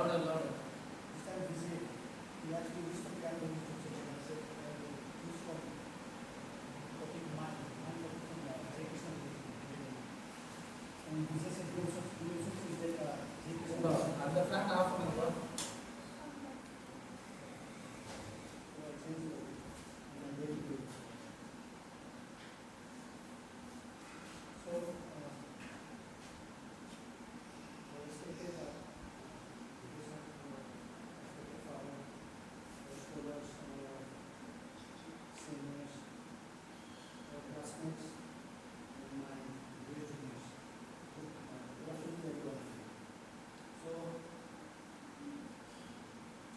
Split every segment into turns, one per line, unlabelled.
Louder, louder.
This time busy. We actually use some kind of instruction. I said, use from topic mind of Hare Krishna. And this is a use of is that Hare Krishna.
At the front half of the word.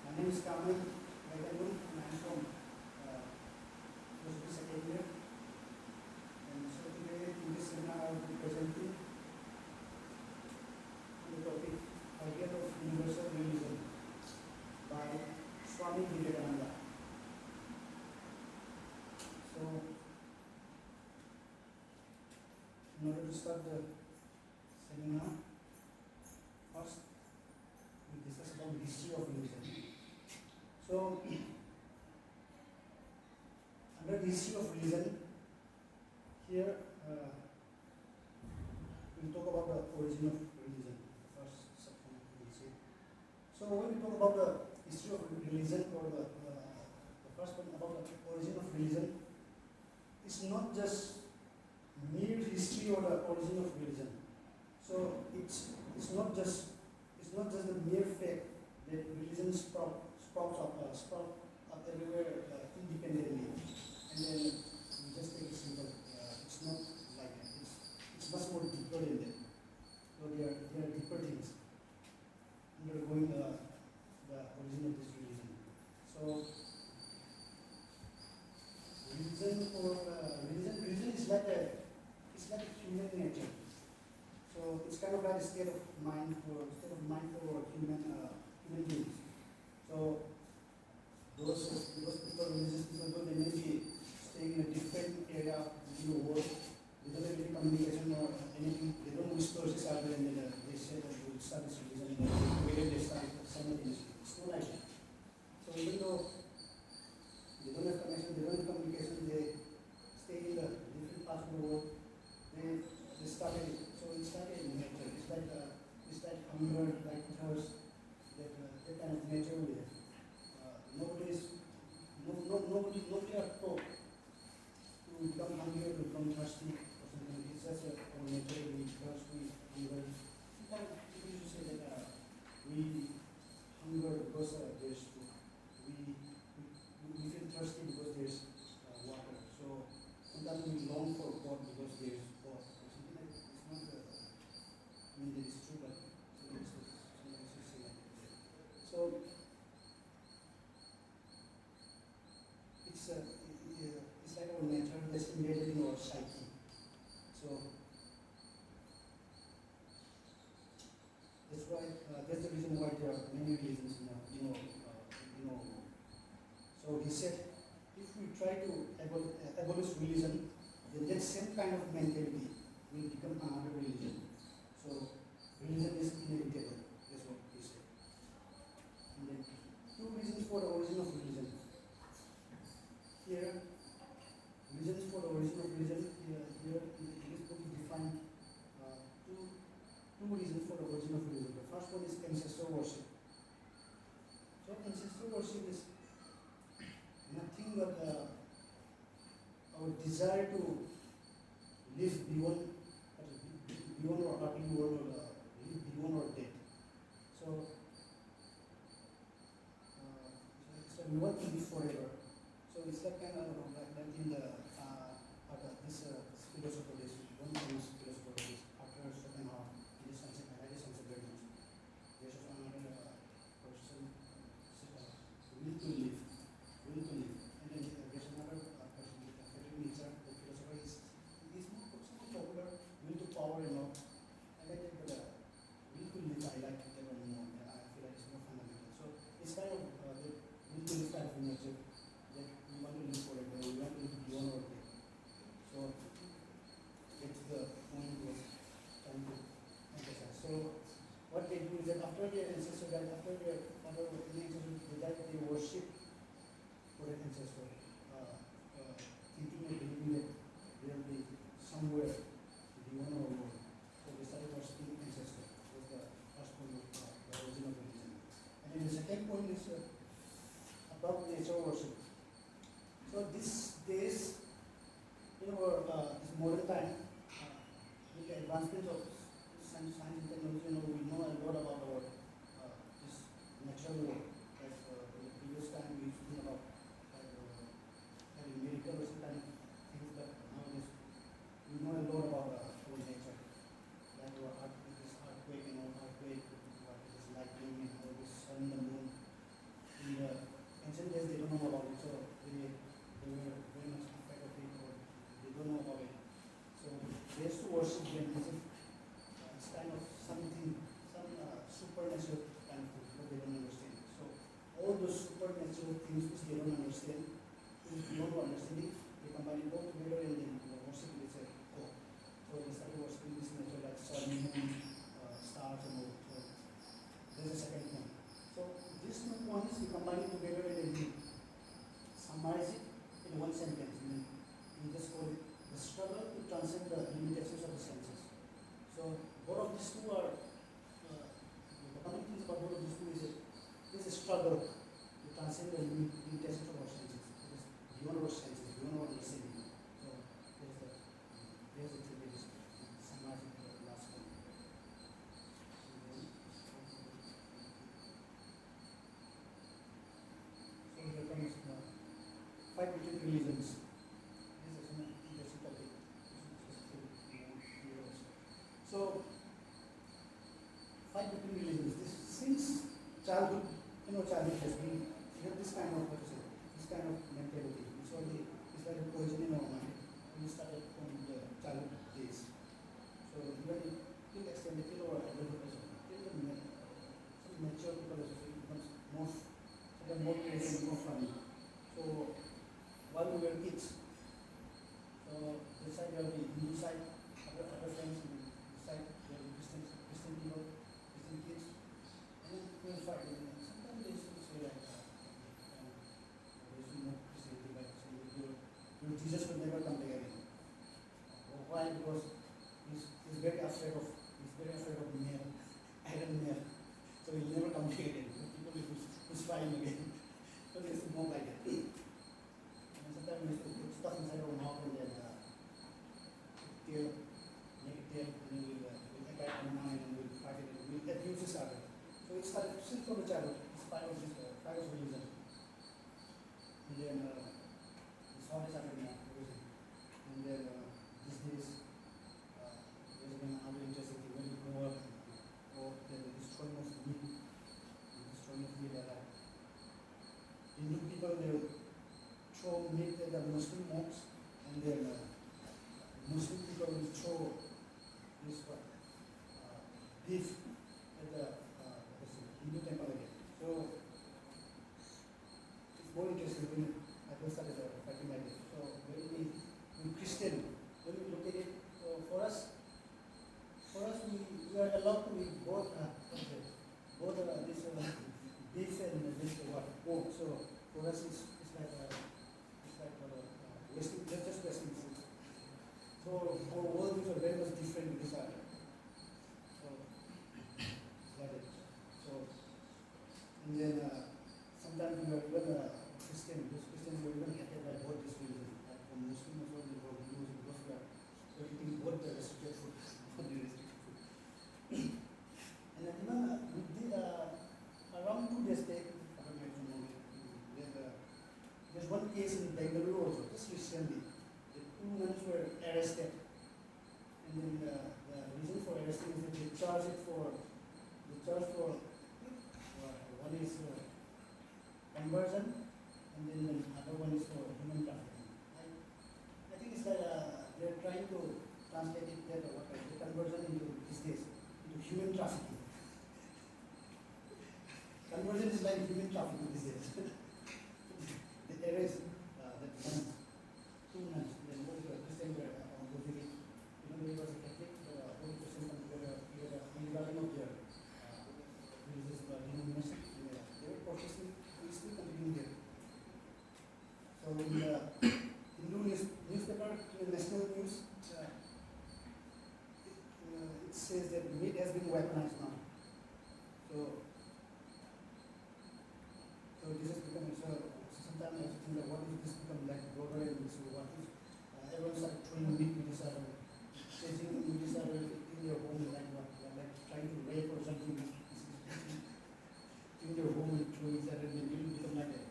My name is Kamei, Gaiganglung, and I am from second year. And so today in this seminar I will be presenting the topic Idea of Universal Religion by Swami Gaiganglung. So in order to start the seminar, first we discuss about the history of religion. So, under the history of religion, here we'll talk about the origin of religion. First section we will see. So, when we talk about the history of religion, or the first one about the origin of religion, it's not just mere history or the origin of religion. So, it's not just the mere fact that religion sprouts up everywhere independently, and then we just take it simple. It's not like that. It's much more deeper than that. So there are deeper things undergoing the origin of this religion. So religion is like a human nature. So it's kind of like a state of mind for human beings. So those people, religious people, they may be staying in a different area in the world. They don't have any communication or anything. They don't whisper each other, and then they say that they will start this religion, and then they start simultaneously. It's not like that. So even though they don't have connection, they don't have communication, they stay in the different parts of the world. They started it. So it's like a nature. It's like hunger, like thirst. That kind of nature we have. Nobody are taught to become hungry or to become thirsty or something. It's just our nature. We thirst, we hunger. Sometimes people used to say that we hunger because there's food. We feel thirsty because there's water. So sometimes we long for God because there's God. So something like that. It's not that it's true, but sometimes it's say like that. So it's like our nature that's embedded in our psyche. So that's why that's the reason why there are many religions So he said, if we try to abolish religion, then that same kind of mentality will become another religion. So religion is inevitable. That's what he said. And then two reasons for the origin of religion. Here, reasons for the origin of religion. Here in this book he defined two reasons for the origin of religion. The first one is ancestor worship. So ancestor worship is nothing but our desire to live beyond our earthly world, or live beyond our death. So we want to live forever. So it's like kind of like in the this philosopher, this one famous philosopher, this after certain this concept, I like this concept very much. There's another person will to live, and then there's another person with Frederick Nietzsche, the philosopher is somewhat popular, will to power and all. I like it, but will to live, I like it more. I feel like it's more fundamental. So it's kind of the will to live kind of nature. That we want to live forever, we want to live beyond our death. So that's the point nature worship. So these days, in our this modern time, with the advancement of science and technology, we know a lot about our this natural world. As in the previous time, we used to think about having miracle or some kind of things, but nowadays we know a lot about our nature. Like this earthquake earthquake, what is this lightning and all this sun and the moon. In the ancient days, they don't know about it, so they were very much afraid of it, or they don't know about it. So they used to worship them as if it's kind of something, some supernatural kind of thing, but they don't understand. So all those supernatural things which they don't understand, which is beyond our understanding, they combine it all together and then worship it. They say, oh, so they started worshiping this nature like sun, moon, stars, and all. So there's a second point. So these two points we combine it together and then we summarize it in one sentence. And then we just call it the struggle to transcend the limitations of the senses. So both of these two are the common things about both of these two is there's a struggle to transcend the limitations of our senses. It is beyond our senses, beyond our understanding. So there's a summarizing the last one. So here comes the fight between religions. This is an interesting topic. So, fight between religions. This since childhood, childhood has been we have this kind of this kind of mentality. It's like a poison in our mind. We started from the childhood days. So even till extended till our adulthood as well, till the some mature people as well, it becomes more crazy, more funny. So while we were kids, so this side there will be Hindu side, other friends in this side there will be Christian people, Christian kids, and then we will fight. Sometimes they used to say like, there is no Christianity, but your Jesus will never come back again. Why? Because he's very afraid of nail, iron nail, so he'll never come back again. People will try him again. So they used to mock like that. And sometimes we used to put stuff inside our mouth and then make it tail, and then we'll attack our mind and we'll fight it and we'll abuse each other. So it started since from the childhood, it's part of this religion. And then it's how it started in religion. And then these days, there's been another interesting thing when you grow up, or the destroying of meat, Hindu people, they will throw meat at the Muslim mosques, and then Muslim people will throw this beef at the Hindu temple again. So it's more interesting when I first started fighting like this. So when Christian, when we look at it, so for us we are allowed to eat both this beef and this pork. So for us it's like Western, just Western food. So our worldviews are very much different with each other. So like that. So and then sometimes we are even Christian. Those Christians are even hated by both these religions. Like from Muslims as well, or Hindus, because we are eating both the restricted food, not the restricted food. And then even we did around 2 days back, there's one case in Gaiganglung also, just recently. The 2 nuns were arrested. And then the reason for arresting is that they charge for one is conversion, and then the other one is for human trafficking. I think it's like they're trying to translate it that the conversion into these days, into human trafficking. Conversion is like human trafficking these days. They erase that nuns, 2 nuns. Then both the Christian were opposing it. Even though he was a Catholic, both Christian come together, regarding of their religious denomination. They were protesting, we still continuing there. So in the Hindu newspaper, in national news, it says that meat has been weaponized now. So this has become time I was thinking, what if this become like broader and this? What if everyone started throwing meat with each other, chasing with each other in your home, like what, like trying to rape or something in your home and throw each other, and it will become like a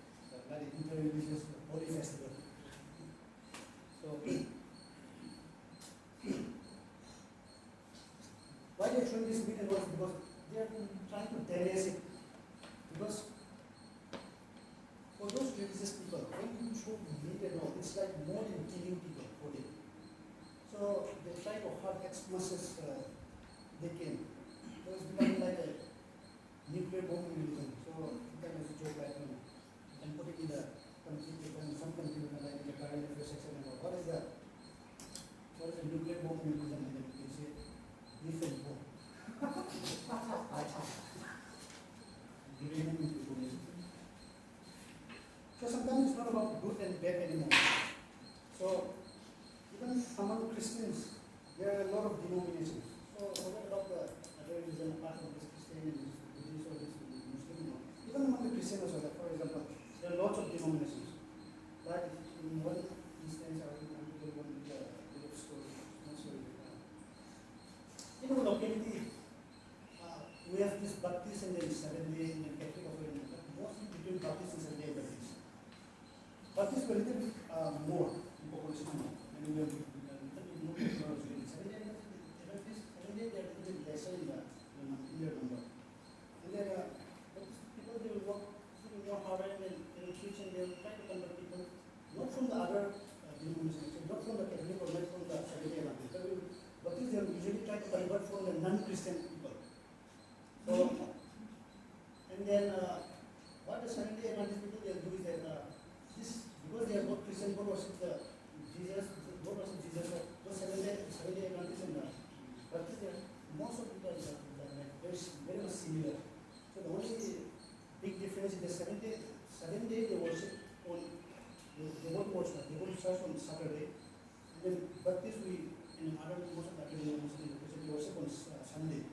inter-religious holy festival. So why they are throwing this meat and was because they are trying to damage it. Because for those religious people, when you throw meat and all, it's like more than killing people for them. So they try to hurt as much as they can. So it's becoming like a nuclear bomb religion. So you can also joke like, you can put it in the some country like in the current affairs section and all. What is a nuclear bomb religion? And then you say beef and pork. So sometimes it's not about good and bad anymore. So even among Christians, there are a lot of denominations. So forget about the other religion apart from this Christian and Buddhist or this Muslim. Even among the Christians also, for example, there are lots of denominations. Like in one instance, I will give one little story. In one locality, we have this Baptist and then Seventh-day and Catholic of it, but mostly between Baptist and Seventh-day Baptist. Baptist were a little bit more in population now. And we have more Seventh-day Baptist, Seventh-day they are a little bit lesser in their number. And then people they will work more harder and they will switch and they will try to convert people, not from the other denominations, not from the Catholic or not from the Seventh-day Baptist. Baptists they will usually try to convert from the non-Christian people. So, and then what the Seventh-day Adventist people they do is that this because they are both Christian, both worship the Jesus, both worship Jesus. So those Seventh-day Adventists and Baptists, most of people are like very much similar. So the only big difference is the Seventh-day they worship on they won't worship, they won't church on Saturday, and then Baptists we in other most of the other Muslims they worship on Sunday.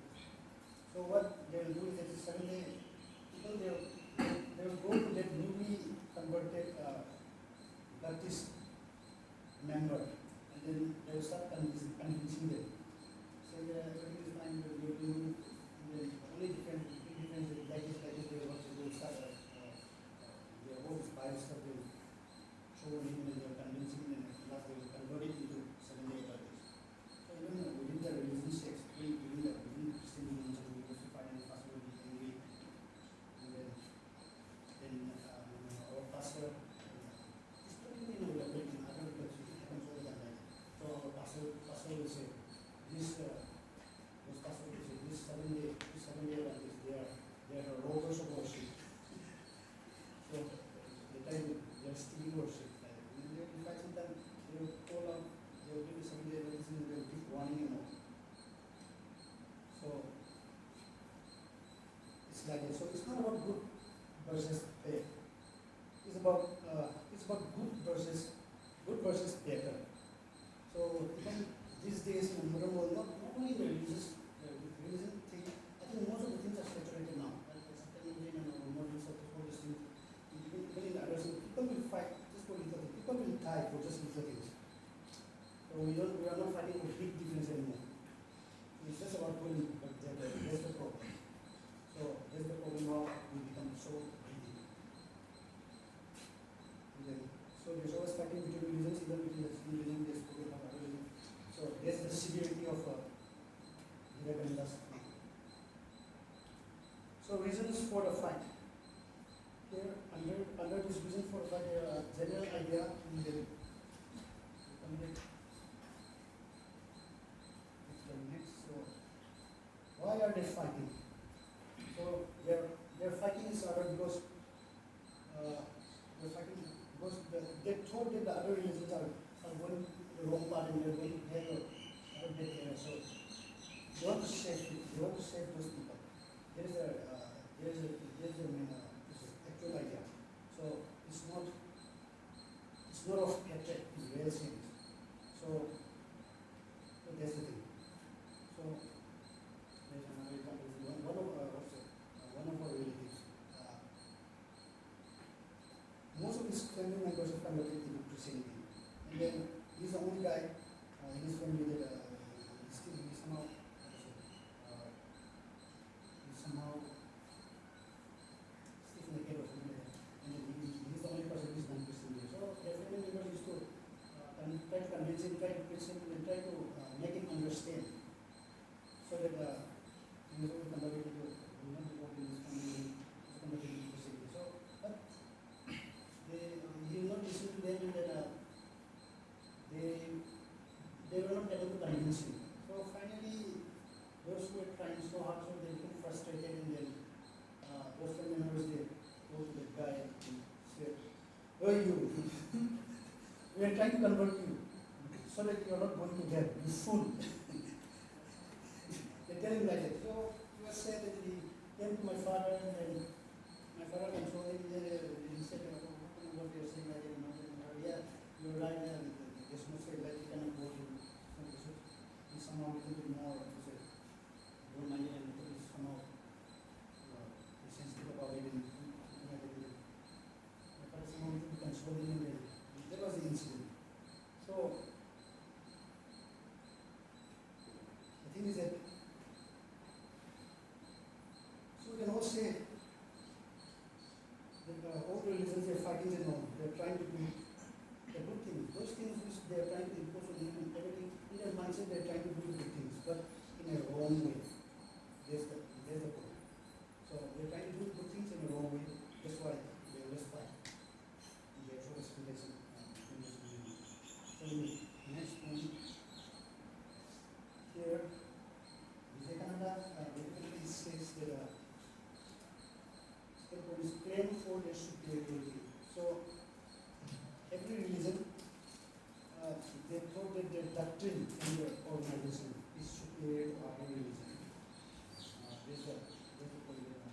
So what they will do is that Sunday, people they will go to that newly converted Baptist member, and then they will start convincing them. So everything is fine, you will do, and then the only difference is like this, they will start their whole Bible stuff, they will show him and they will convince him, and at last they will convert it into Seventh-day Baptist. So even within the religion sects, within Christian religion, our pastor is probably in other countries it happens all the time. So our pastor will say this pastor will say this Seventh-day Baptist they are robbers of worship. So they are stealing worship. In fact sometimes they will call out, they will give the Seventh-day Baptist and they will keep warning him out. So it's like that. So it's not about good versus bad. It's about good versus better. So even these days in the modern world, not only the religion thing, I think most of the things are saturated now. Like technology and modern stuff, all these things. Even in others, people will fight just for little things. People will die for just little things. So we are not fighting for big difference anymore. It's just about going better. That's the problem. So that's the problem now. We become so greedy. So there's always fighting between religions, even between the same religion, there's spoken about other religion. So that's the severity of Gaiganglung. So reasons for the fight. Here under this reason for the fight, there are general idea in the next. So why are they fighting? So their fighting is because they're fighting because they thought that the other religions are going the wrong path and they're going to hell or other bad area. So they want to save people. They want to save those people. There's a actual idea. So it's not of hatred in real sense. So that's the thing. So there's another example. One of our relatives. Most of his family members have converted into Christianity. And then he's the only guy in his family that he somehow, stiff in the head or something like that. And then he's the only person who is non-Christian here. So their family members used to try to convince him, try to preach him, and try to make him understand. So that he was only converted into, devoted in his family, was converted into Christianity. So, but he will not listen to them, and that they were not able to convince him. So finally, those who were trying so hard, so they became frustrated, and then those family members, they go to the guy and say, "Oh, you, we are trying to convert you so that you are not going to hell, you fool." They tell him like that. So he was said that he came to my father, and then my father consoled him, and he said, "What you are saying like that?" "Yeah, you're right, and there's no say like you cannot go to somehow a little bit more, don't mind it, and it is somehow sensitive about it, and my father somehow consoled him, and that was the incident. So the thing is that, so we can all say that all religions, they are fighting and all, they are trying to do the good things. Those things which they are trying to impose on him and everything, in their mindset they are trying to do the good things, but in a wrong way. There's the point. So they are trying to do good things in a wrong way. That's why they always fight. And they are so explanation. So in the next one, here, Vivekananda basically says that is claim for their superiority. So every religion, they thought that their doctrine and their organization is superior to other religion. There's a point that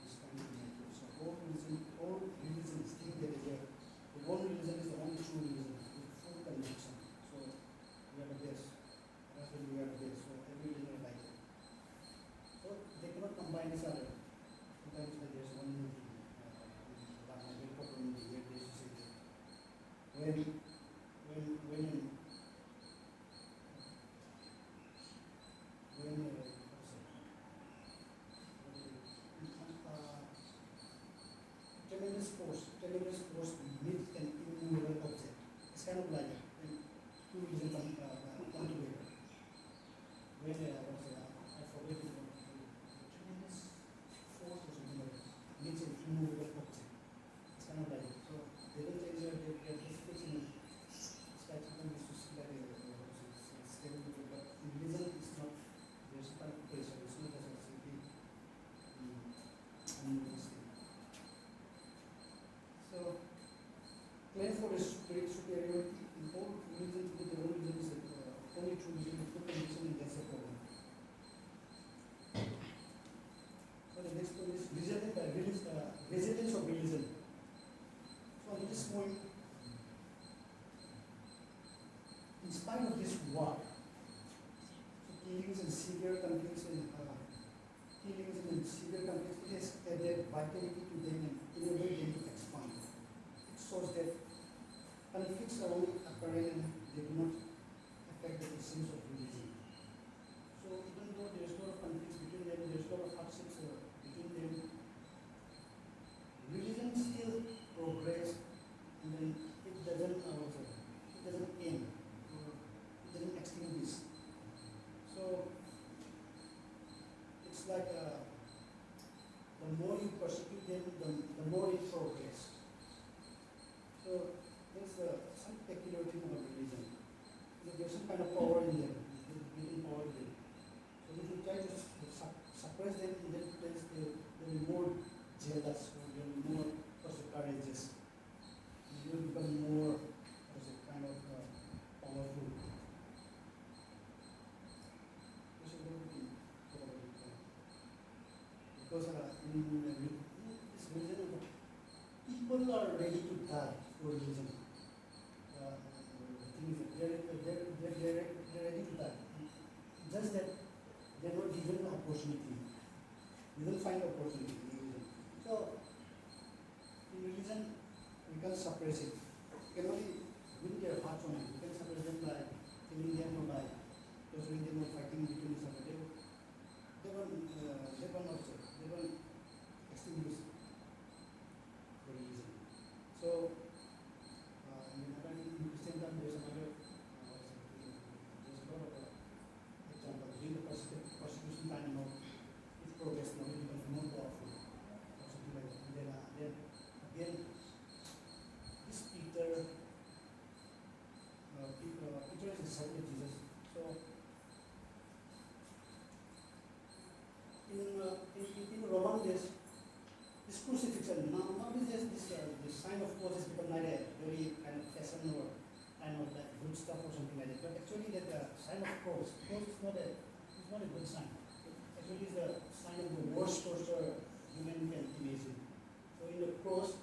is trying to make it. So all religions think that the one religion is the only true religion with full conviction. So we are the best. That's when we are the best. So every religion is like that. So they cannot combine each other. Sometimes there's one tremendous force meets an immovable object. It's kind of like when two regions come together. When I forget it, tremendous force or something like that meets an immovable object. It's kind of like that. So they don't change their fixing. It's like something used to see like it's stable, but in religion it's not. There's some kind of pressure. It's not as simply unmovable state. So claim for superiority in all religions, with the only religion is only true religion with full conviction, and that's the problem. So the next one is resilience of religion. So at this point, in spite of this war, so killings and severe conflicts it has added vitality to them and enabled them to expand. It shows that conflicts are only apparent and they do not affect the essence of religion. So even though there is a lot of conflicts between them, there is a lot of hardships between them, religion still progress, and then it doesn't end, or it doesn't extinguish. So it's like the more you persecute them, the more it progress. So there's some peculiar thing about religion. There's some kind of power in them, giving power to them. So if you try to suppress them in that place, they'll be more jealous, or they'll be more courageous. You will become more kind of powerful. Because in this religion, people are ready to die for religion. They're ready to die. Just that they're not given the opportunity. They don't find opportunity in religion. So in religion, we can suppress it. You can only win their hearts on it. You can suppress them by killing them or by torturing them or fighting between each other. They were not so. They were extinguish the religion. So, in Christendom, there's another there's a lot of examples. During the persecution time, it progressed, it becomes more powerful, or something like that. And then again, this Peter is a disciple of Jesus. So, in Roman days, this crucifixion, nowadays there's this sign of cross has become like a very kind of fashion or kind of like good stuff or something like that. But actually that sign of cross is not a good sign. Actually it's a sign of the worst torture human can imagine. So in the cross,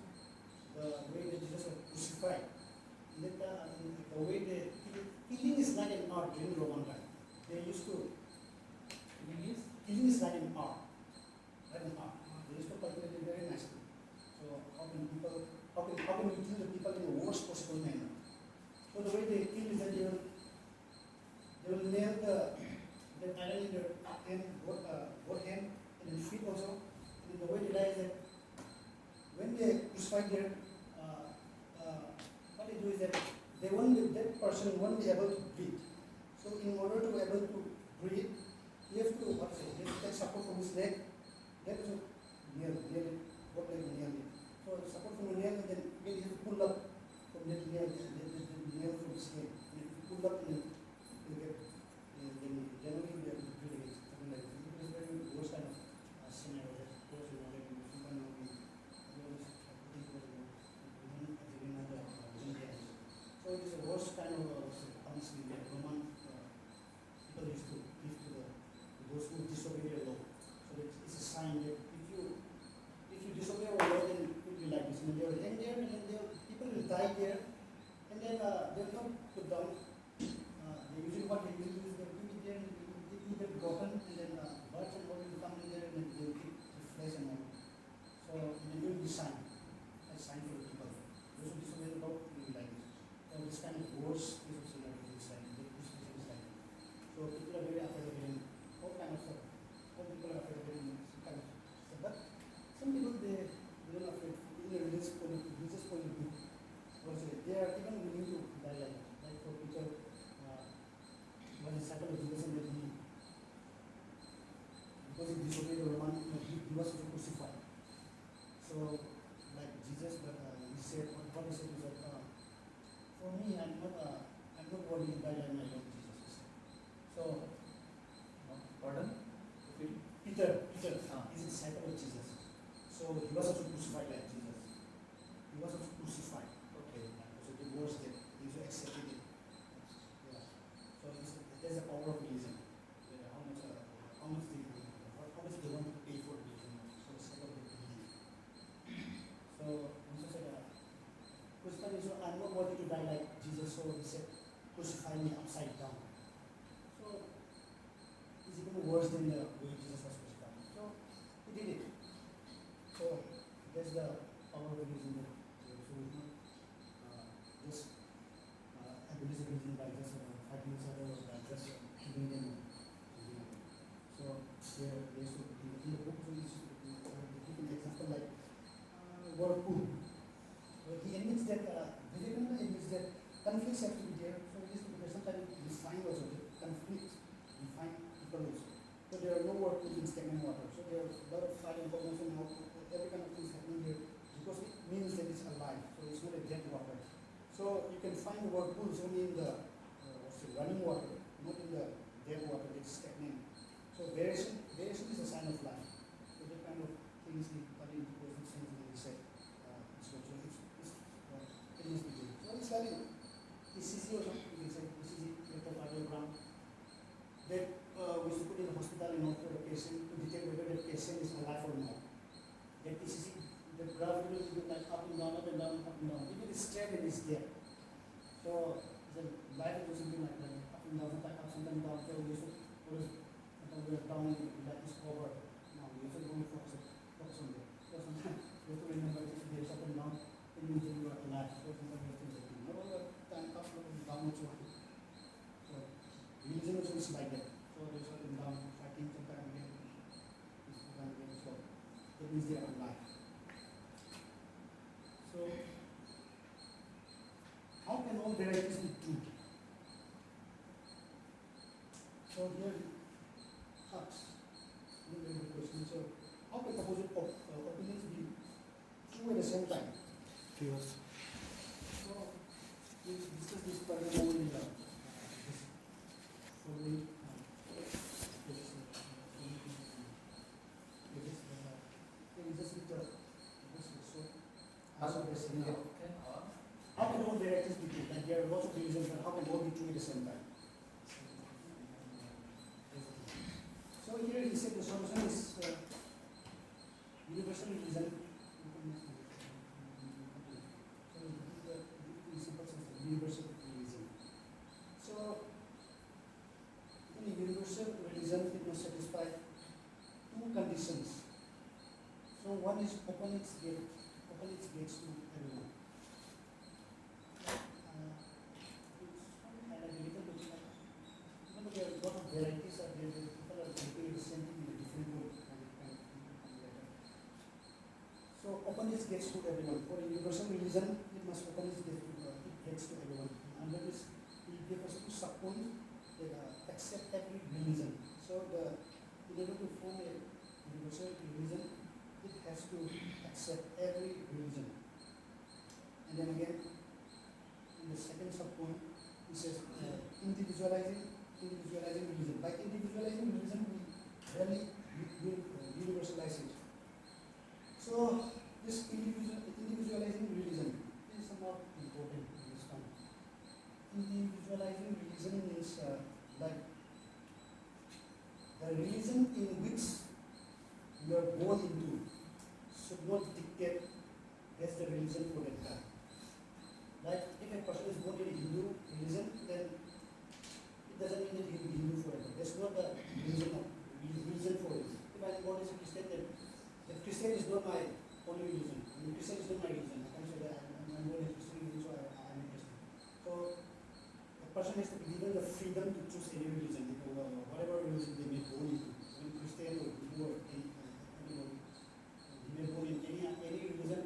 the way that Jesus was crucified, the way they killing is like an art during Roman time. They used to killing is like an art. Like an art. They used to calculate it very nicely. So how can we kill the people in the worst possible manner? So the way they kill is that they will nail the iron in their hand, both hand and in feet also. And the way they die is that when they crucify their what they do is that that person won't be able to breathe. So in order to be able to breathe, you have to take support from his leg. That is nail it, both leg nail it. So support from the nail, and then again you have to pull up from that nail, the nail from his leg. And if you pull up, then you get generally you have to breathe again, something like that. It is very worst kind of scenario. That of course so it is the worst kind of punishment that Roman people used to give to those who disobey their law. So it's a sign that if you disobey our law, then it will be like this. And people will die there, and then they will not put down. Usually what they usually do is they put it there, and they get broken, and then birds and all will come in there, and then they will eat the flesh and all. So it will be a sign for the people. Those who disobey the law will be like this. So this kind of worse is also like this sign. So people are very afraid of getting all kind of stuff. All people are afraid of getting some kind of stuff. But some people they are not afraid in a religious point of view. They are even willing to die like that. Like for Peter, when he disciple of Jesus, and that because he disobeyed the Roman, he was crucified. So like Jesus, but he said what he said is that for me I'm not worthy to die like my Lord Jesus. So,
Pardon?
Peter is a disciple of Jesus. So he was also crucified like Jesus. He was also crucified.
Okay.
So the worst that he also accepted it. Yeah. So there's a power of religion. How much they want to pay for religion. So the sake of the religion. So Jesus said, crucify me, so I'm not worthy to die like Jesus. So he said, crucify me upside down. So it's even worse than the way Jesus was crucified. So he did it. So that's the power of religion. So it's not just abusing religion by just fighting each other or by just killing them. So they used to, in the book, so they give an example like whirlpool. So he admits that Vivekananda admits that conflicts have to be there. So it is to be there. Sometimes you find also the conflicts. You find people also. So there are no whirlpools in stagnant water. So there are a lot of fire and commotion, every kind of things happening here because it means that it's alive. So it's not a dead water. So you can find the whirlpools only in the running water, not in the dead water that's stagnant. So variation is a sign of life. So that kind of things in positive sense they say it's what it must be doing. So it's like ECG or something, we say ECG, electrocardiogram, that we should put in the hospital in order for the patient to detect whether the patient is alive or not. That ECG, the graph will be like up and down, up and down, up and down. If it is straight, it is there. So the life will be like that, up and down, sometimes down. So we should put it we are down, life is over. Now we have to go and focus on that. So sometimes we have to remember if there is up and down, individual who are alive. For example, we have to not all the time up and down also. So religion also is like that. So there's up and down, fighting sometimes again, this sometimes again. So that means they are alive. So how can all varieties be true? So here Hux, very good question. So how can opposite opinions be true at the same time?
Yes.
So we discuss this further more in the this following
Also,
how can all varieties be true? Like there are lots of reasons, but how can all be true at the same time? So here he said the solution is universal reason. So the simple sense of universal reason. So in a universal religion, it must satisfy two conditions. So one is open its gates to everyone. And a little bit, even though there are a lot of varieties are there, people are doing the same thing in a different way. So open its gates to everyone. For a universal religion, it must open its gates to everyone. And that is, he gave us two subpoints that accept every religion. So in order to form a universal religion, it has to accept every religion. And then again, in the second subpoint, he says individualizing religion. By individualizing religion, we really universalize it. So this individualizing religion is somewhat important in this time. Individualizing religion means like the religion in which you are born into should not dictate that's the religion for that guy. Like if a person is born in a Hindu religion, then it doesn't mean that he will be Hindu forever. That's not the religion for it. If I am born as a Christian, then the Christian is not my only religion. I mean, Christian is not my religion. I can say that I'm born as a Christian religion, so I am a Christian. So a person has to be given the freedom to choose any religion, whatever religion they may go into. I mean, Christian or Hindu or anybody. He may go in any religion.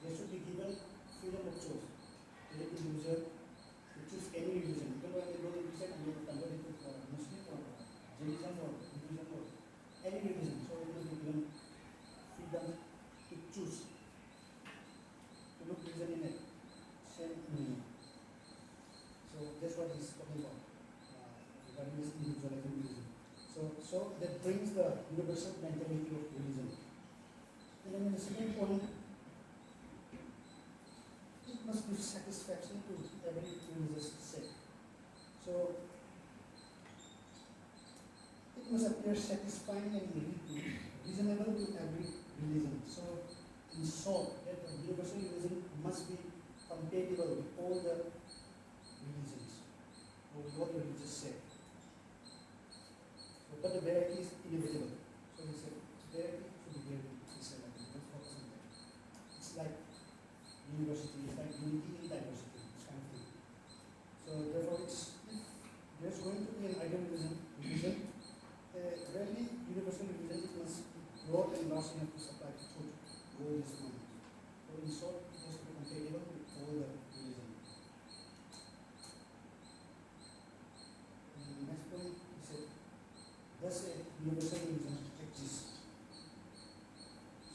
They should be given freedom of choice. Any individual to choose any religion. Because when they go into Christian, they will convert it to Muslim or Jainism or Hinduism or any religion. So it will be given freedom to choose. To look religion in a same meaning. So that's what he's talking about regarding this individualizing religion. So that brings the universal mentality of religion. And then in the second point, it must give satisfaction to every religious sect. So it must appear satisfying and reasonable to every religion. So in short, that the universal religion must be compatible with all the religions or with all the religious sects. So, but the variety is inevitable. So he said, variety should be variety. He said, let's focus on that. It's like university, it's like unity in diversity, this kind of thing. So therefore, if there's going to be an ideal religion, really universal religion, it must be broad and large enough to supply truth to all these moments. So in short, it has to be compatible with all the religions. And the next point, he said, does a universal religion exist?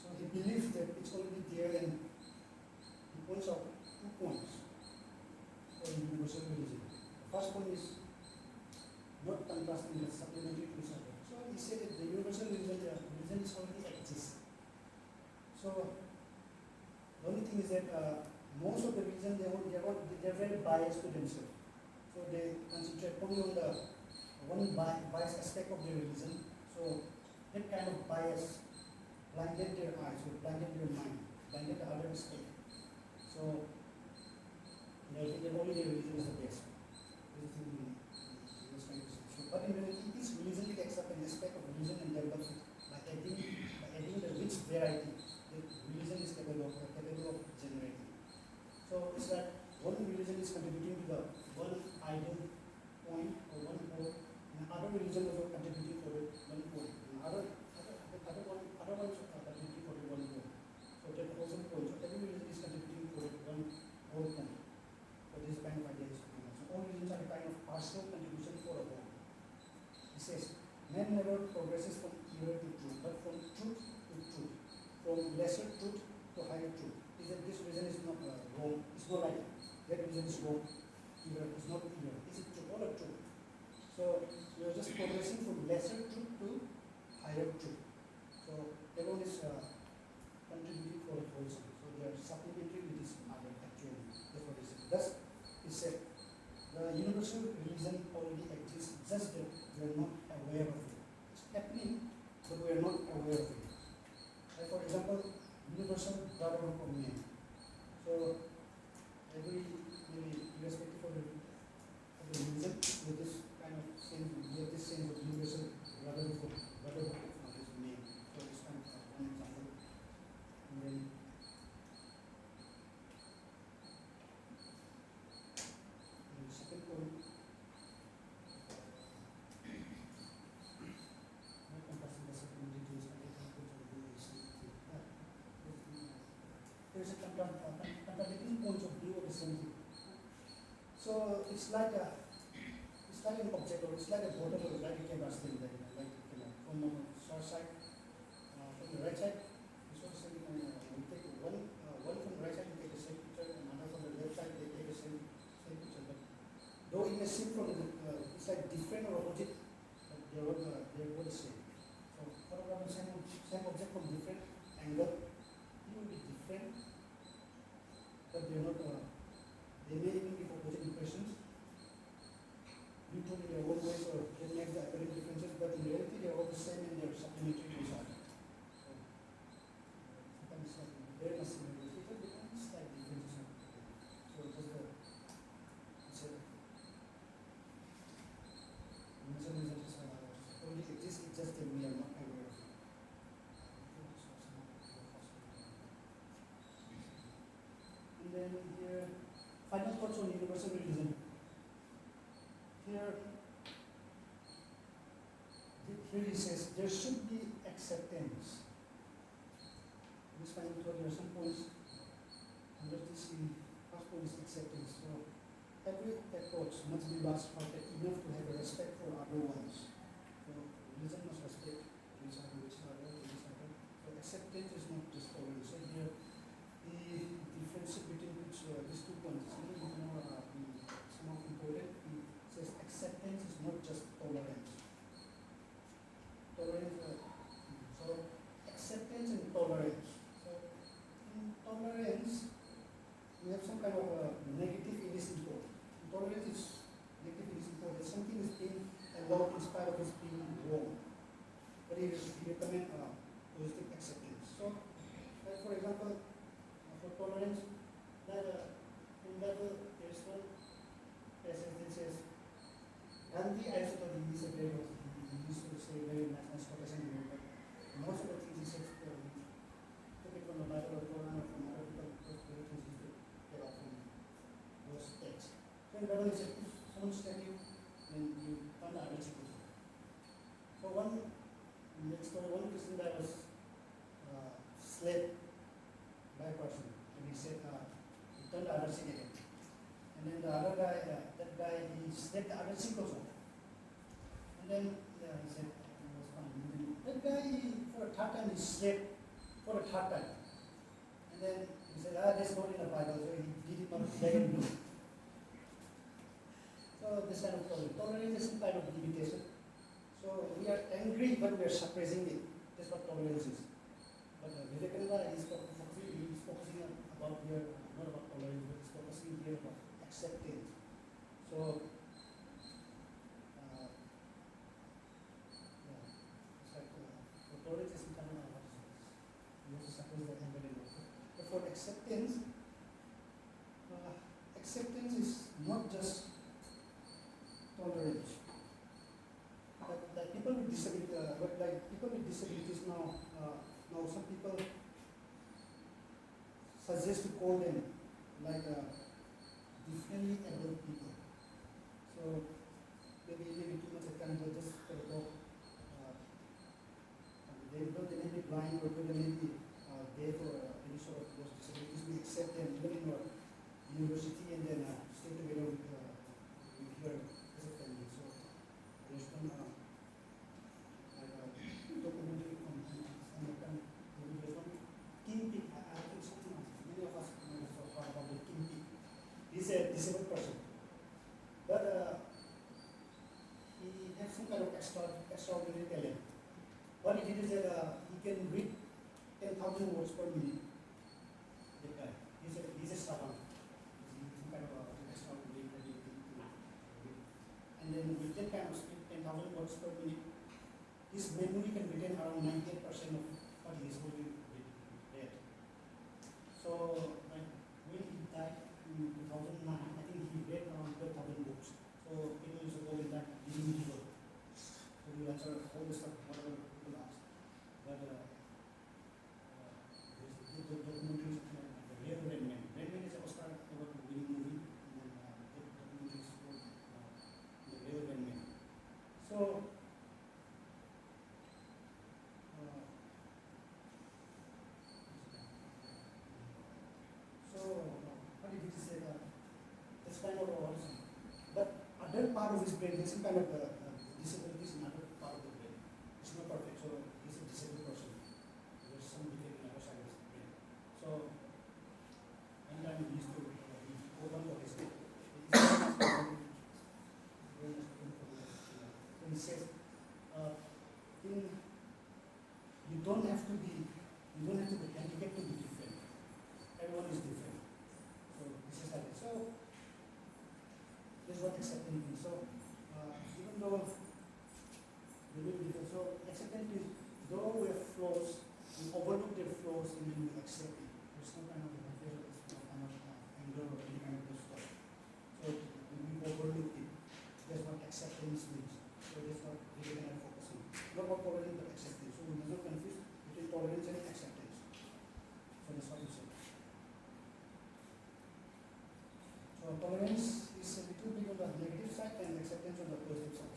So he believes that it's already there, and he points out 2 points for a universal religion. The first one is not contrasting with supplementary to each other. So he said that the universal religion is already exists. So the only thing is that most of the religion they're very biased to themselves. So they concentrate only on the one biased aspect of their religion. So that kind of bias blinded their eyes, or blinded their mind, blinded the other aspect. So they think that only their religion is the best. But in reality, each religion takes up an aspect of religion and develops it by adding the rich variety that religion is capable of generating. that one religion is contributing to the one ideal point or one goal, and other religion is also contributing for the one point, and other ones are contributing for the one goal. So that also point. So every religion is contributing for one whole point. So this kind of idea is coming out. So all religions are a kind of partial contribution for a whole. He says, man never progresses from error to truth, but from truth to truth, from lesser truth to higher truth. He said this religion is not wrong. It's not like that religion is wrong. Error is not error. Is it truth? All of truth. So we are just progressing from lesser truth to higher truth. So everyone is contributing for the whole thing. So they are supplementary with this other actually. That's what he said. Thus, he said, the universal religion already exists, just that we are not aware of it. It's happening, but we are not aware of it. Like for example, universal brotherhood of men. So every maybe irrespective of the religion, with this kind of sense, we have this sense of universal brotherhood of this men. So this kind of one example. And then the second point. There is a contradicting points of view of the same thing. So it's like an object, or it's like a bottle, or like a camera stand there, like a camera. From the short side, from the right side, this was same thing. We take one from the right side, we take the same picture, and another from the left side, they take the same picture. But though it may seem from the it's like different or opposite, but they're all the same. So photograph the same object from different angle, it will be different, but they're not. They may even give opposite impressions. You told in their own ways, or they make the apparent differences, but in reality they are all the same and they are supplementary to each other. So sometimes very much similar, but slight differences. So just it's a measurement only exists, it's just that we are not aware of it. And then here, final thoughts on universal religion. Here he says there should be acceptance. This final thought, there are some points under this. First point is acceptance. So every approach must be mastered enough to have a respect for other ones. So religion must respect each other. So acceptance is not just tolerance. So here the difference between which these 2 points is a little bit more somehow important. He says acceptance is not just tolerance. So acceptance and tolerance. So in tolerance, we have some kind of negative in this import. Tolerance is negative in this import. That something is being allowed in spite of it being wrong. But he recommends positive acceptance. So, like for example, for tolerance, in Bible there is one passage that says, Gandhi, I also thought he said very well. He used to say very nice quotation here, but most of the things he said, took it from the Bible or Quran or from other people, because very things he took get off from those texts. So in the Bible he said, if someone stab you, then you turn the other cheek. So one Christian guy was slayed by a person, and he said, he turned the other cheek again. And then the other guy, that guy, he slapped the other cheek also. And then he said, it was fine. And then that guy, for a third time, he slapped for a third time. And then he said, that's not in the Bible, so he did it on black and blue. So this kind of tolerance is some kind of limitation. So we are angry, but we are suppressing it. That's what tolerance is. But Vivekananda is focusing about here, not about tolerance, but he's focusing here about acceptance. So, it's like for tolerance is kind of you have to suppress the anger and all. But for acceptance, acceptance is not just tolerance. Like people with disabilities now, some people suggest to call them like differently able people. So maybe too much kind of just for the talk. They may be blind or they may be deaf or any sort of those disabilities. We accept them even in our university and then stay together with here as a family. So there's some documentary on there's one Kimpi. I think many of us have heard about the Kimpi. He's a disabled person, but he has some kind of extraordinary talent. What he did is that he can read 10,000 words per minute. That guy. He's a savant. He's some kind of extraordinary ability to read. And then with that kind of speed, 10,000 words per minute, his memory can retain around 98% of what he is going to read. So like when he died in 2009, I think he read around 12,000 books. So people used to call him that living hero. So he answer all the stuff, whatever people ask. But the documentaries, the real Red Man. Red Man is an Oscar award winning movie, and then the documentary is called The Real Red Man. So what did he say? This kind of autism. But other part of his brain, there's some kind of disabilities in other part of the brain. It's not perfect, so he's a disabled person. There's some defect in other side of his brain. So one time he used to open for his brain. So he says, you don't have to be handicapped to be different. Everyone is different. So this is like it. So this is what acceptance means. So even though we live different, so acceptance is though we have flaws, we overlook their flaws and then we accept it. There's no kind of fear, there's no kind of anger or any kind of this stuff. So we overlook it. That's what acceptance means. So that's what we can focus on. Not about tolerance but acceptance. So we must not confuse between tolerance and acceptance. So that's what you say. So tolerance is a little bit on the negative side and acceptance on the positive side.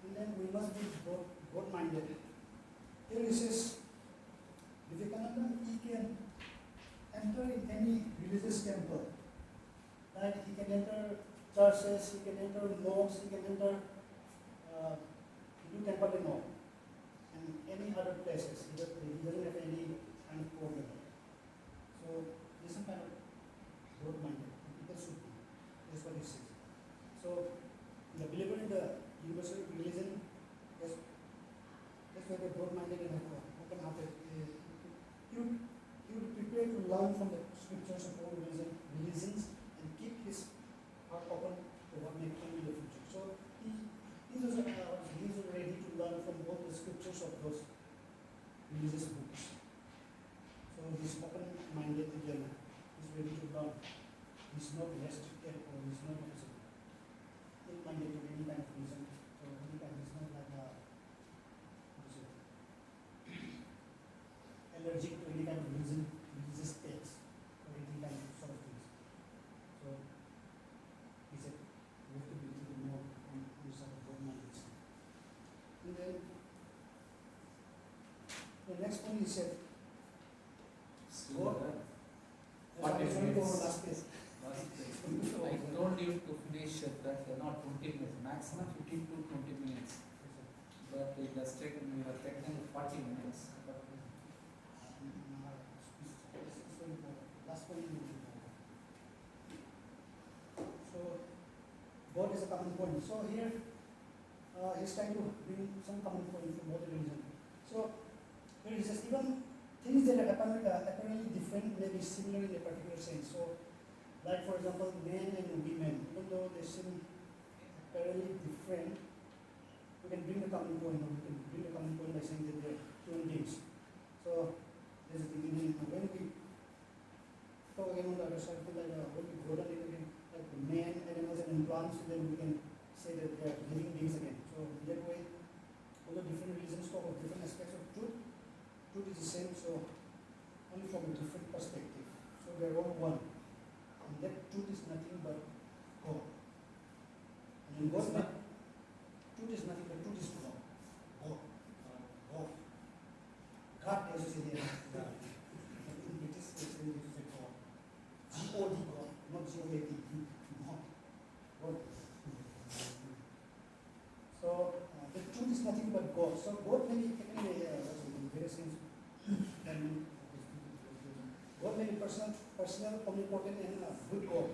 And then we must be both-minded. Here he says, Vivekananda, he can enter in any religious temple. Right? He can enter churches, he can enter mosques, he can enter Hindu temple and all. And any other places. He doesn't have any kind of problem. So there's some kind of broad-minded. People should be. That's what he says. So the believer in the universal religion, that's why they're broad-minded and open-hearted. You prepare to learn from the scriptures of all religions and keep his heart open to what may come in the future. So he's also ready to learn from all the scriptures of those religious books. So he's open-minded again. He's ready to learn. He's not restricted or he's not ill-minded to any kind of reason. So he's not like allergic to any kind of religious text or any kind of sort of things. So he said we have to be a little more on this sort of bold-minded side. And then the next one he said, last place.
I told you to finish at that not 20 minutes, maximum 15 to 20 minutes. But it has taken, we have taken 40 minutes.
Last one. So God is a common point. So here he's trying to bring some common point from both religions. So here he says even things that are apparently different may be similar in a particular sense. So like for example, men and women, even though they seem apparently different, we can bring the common point, or we can bring the common point by saying that they're human beings. So there's the beginning. When we talk again on the other side, like when we go down again, like men, animals, and plants, then we can say that they are living beings again. So in that way, all the different religions talk of different aspects of truth. Truth is the same, so only from a different perspective. So they're all one. And that truth not G-O-A-T, not God. So the truth is nothing but God. So God may be taken in various things. God may be personal, omnipotent, and good God.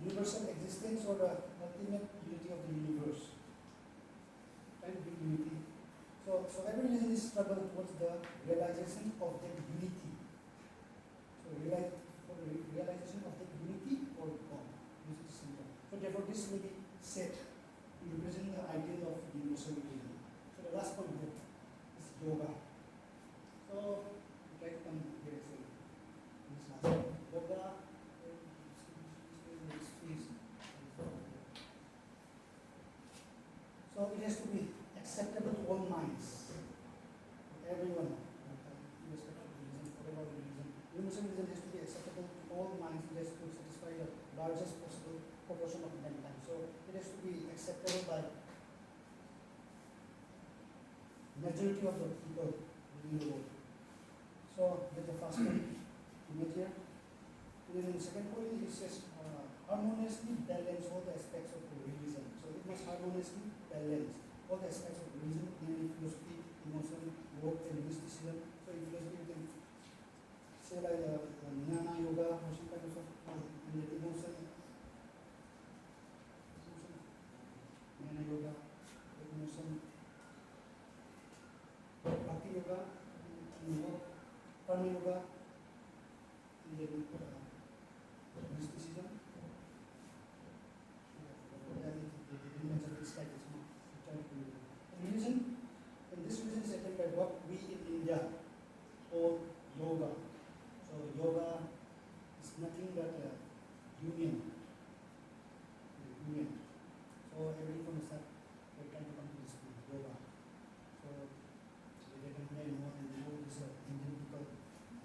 Universal existence or the ultimate unity of the universe. Kind of unity. So every religion is struggle towards the realization of that unity. So for the realization of that unity or God. This is simple. So therefore this may be said to represent the ideal of universal religion. So the last point here is yoga. So we try to come here so this last one. Yoga so it has to be acceptable to all minds, everyone, irrespective of religion, whatever religion. Universal religion has to be acceptable to all minds. It has to satisfy the largest possible proportion of mankind. So it has to be acceptable by majority of the people in the world. So that's the first point to make here. And then the second point is it says harmoniously balance all the aspects of the religion. So it must harmoniously balance all the aspects of religion, namely philosophy, emotion, work, and mysticism. So in philosophy you can say like jnana yoga or some kind of stuff, and then emotion, jnana yoga, emotion, bhakti yoga, and work, karma yoga, and then mysticism. Religion, and this religion is attended by what we in India call yoga. So yoga is nothing but union. Union. So everybody from the start, they try to come to this yoga. So they can play more and more this Indian people.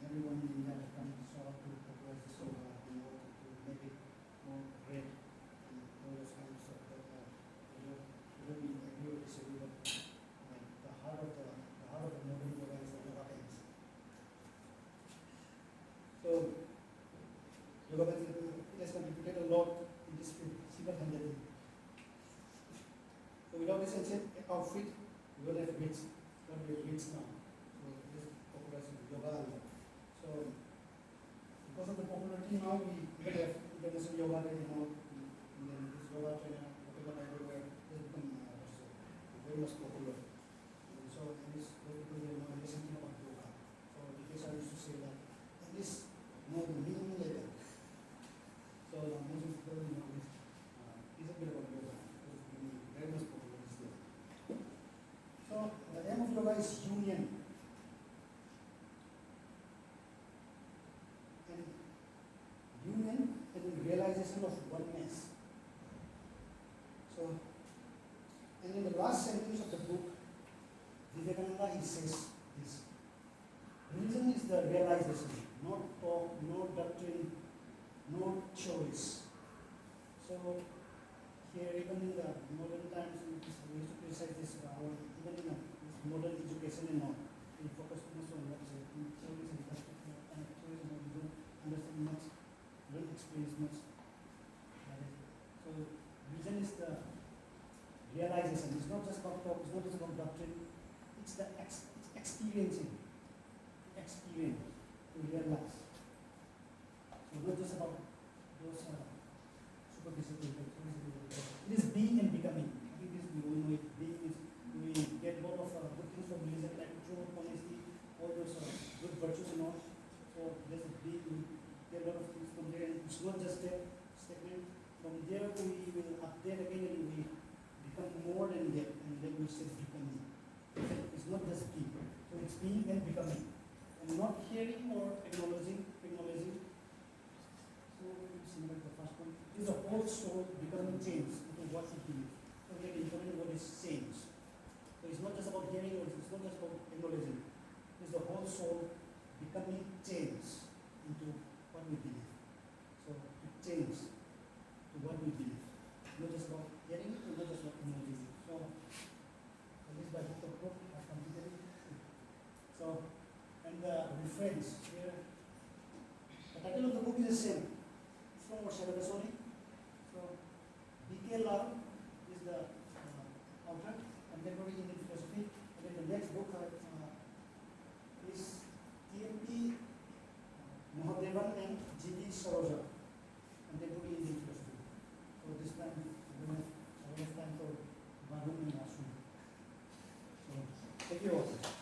Everyone in India has come to popularize this yoga, to make it more great and all those kinds of stuff. But we agree or disagree, but the heart of the modern yoga is the yoga pants. So yoga pants has contributed a lot in this field, single-handedly. So without this ancient outfit, we don't have weights. Don't have weights now. So it is popularized yoga. So because of the popularity now, we even have international yoga day now. And then this yoga trainer, whatever everywhere, has become very much popular. And so at least those people they know something about yoga. So because I used to say that at least know the meaning later. So most of the people know this is a bit about yoga. Because it's very much popular these days. So the aim of yoga is union. And union and realization of oneness. So and in the last sentence of the book, Gaiganglung he says this: religion is the realization, not talk, no doctrine, no choice. So here, even in the modern times, we used to criticize this, even in this modern education and all, we focus too much on what is theories and doctrine, and theories and we don't understand much, don't experience much. So religion is the realization. It's not just about talk, it's not just about doctrine, it's the experiencing. Experience to realize. So not just about those superficial things. It is being and becoming. I think this we all know it. Being is we get a lot of good things from religion like truth, honesty, all those good virtues and all. So there's a being, we get a lot of things from there, and it's not just a statement. From there we will update again and we become more than that, and then we say becoming. It's not just being. So it's being and becoming. And not hearing or acknowledging. So it's similar to the first one. It is a whole soul becoming changed into what it believes. So we have important what is change. So it's not just about hearing or it's not just about acknowledging. It is the whole soul becoming changed into what we believe. So it changes to what we believe. Not just about hearing it or not just about acknowledging it. So at least by book of book I completed it. So and the reference here, the title of the book is the same. It's from our Rasoni. So B.K. Lal is the author, Contemporary Indian Philosophy. And then the next book is T.M.P. Mahadevan and G.D. Saroja, Contemporary Indian Philosophy. So this time I don't have time for Madhum and Ashwin. So thank you all.